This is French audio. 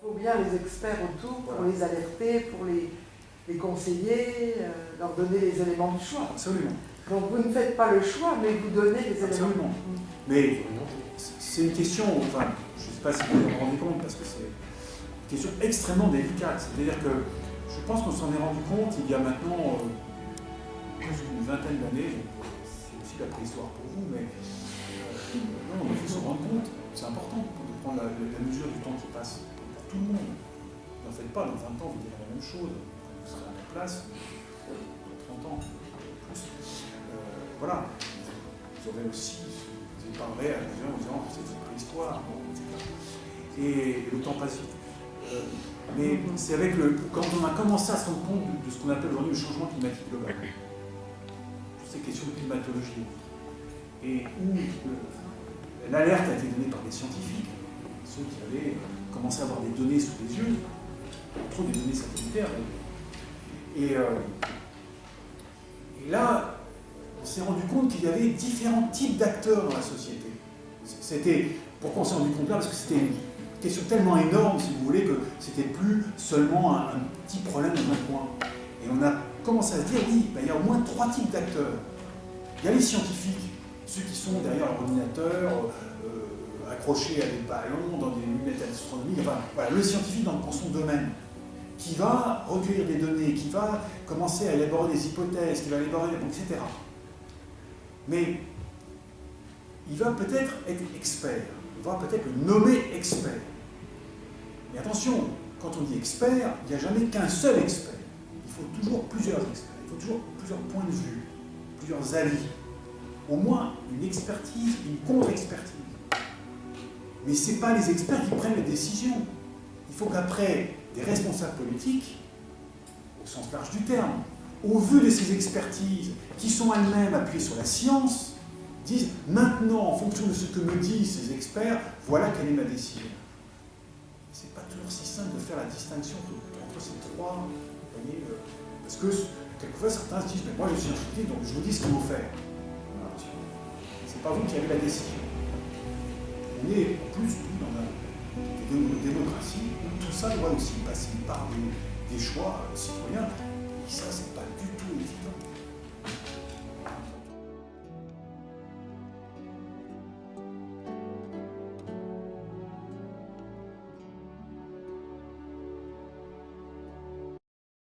Il faut bien les experts autour pour les alerter, pour les conseiller, leur donner les éléments de choix. Absolument. Donc vous ne faites pas le choix, mais vous donnez les éléments. Absolument. Mais c'est une question, enfin, je ne sais pas si vous vous en rendez compte, parce que c'est une question extrêmement délicate. C'est-à-dire que je pense qu'on s'en est rendu compte il y a maintenant plus d'une vingtaine d'années, c'est aussi la préhistoire pour vous, mais non, il faut s'en rendre compte, c'est important de prendre la mesure du temps qui passe pour tout le monde. N'en faites pas, dans 20 ans vous direz la même chose, vous serez à la place, dans 30 ans, plus. Voilà, vous aurez aussi, vous parlerez à des gens en disant c'est une préhistoire, etc. Et le temps passe vite. Mais c'est avec quand on a commencé à se rendre compte de ce qu'on appelle aujourd'hui le changement climatique global, toutes ces questions de climatologie, et où l'alerte a été donnée par des scientifiques, ceux qui avaient commencé à avoir des données sous les yeux, entre autres des données satellitaires. Et là, on s'est rendu compte qu'il y avait différents types d'acteurs dans la société. Pourquoi on s'est rendu compte là? Parce que c'était une question tellement énorme, si vous voulez, que c'était plus seulement un petit problème dans un coin. Et on a commencé à se dire, oui, il y a au moins 3 types d'acteurs. Il y a les scientifiques, ceux qui sont derrière leur ordinateur, accrochés à des ballons, dans des lunettes astronomiques, enfin, voilà, le scientifique dans son domaine, qui va recueillir des données, qui va commencer à élaborer des hypothèses, qui va élaborer, etc. Mais il va peut-être être expert, on va peut-être le nommer expert. Mais attention, quand on dit expert, il n'y a jamais qu'un seul expert. Il faut toujours plusieurs experts, il faut toujours plusieurs points de vue, plusieurs avis. Au moins une expertise, une contre-expertise. Mais ce n'est pas les experts qui prennent les décisions. Il faut qu'après, des responsables politiques, au sens large du terme, au vu de ces expertises, qui sont elles-mêmes appuyées sur la science, disent maintenant, en fonction de ce que me disent ces experts, voilà quelle est ma décision. Ce n'est pas toujours si simple de faire la distinction entre ces trois, vous voyez, parce que quelquefois certains se disent, mais moi je suis scientifique, donc je vous dis ce qu'il faut faire. C'est pas vous qui avez la décision. On est en plus dans une démocratie où tout ça doit aussi passer par des choix citoyens. Et ça, c'est pas du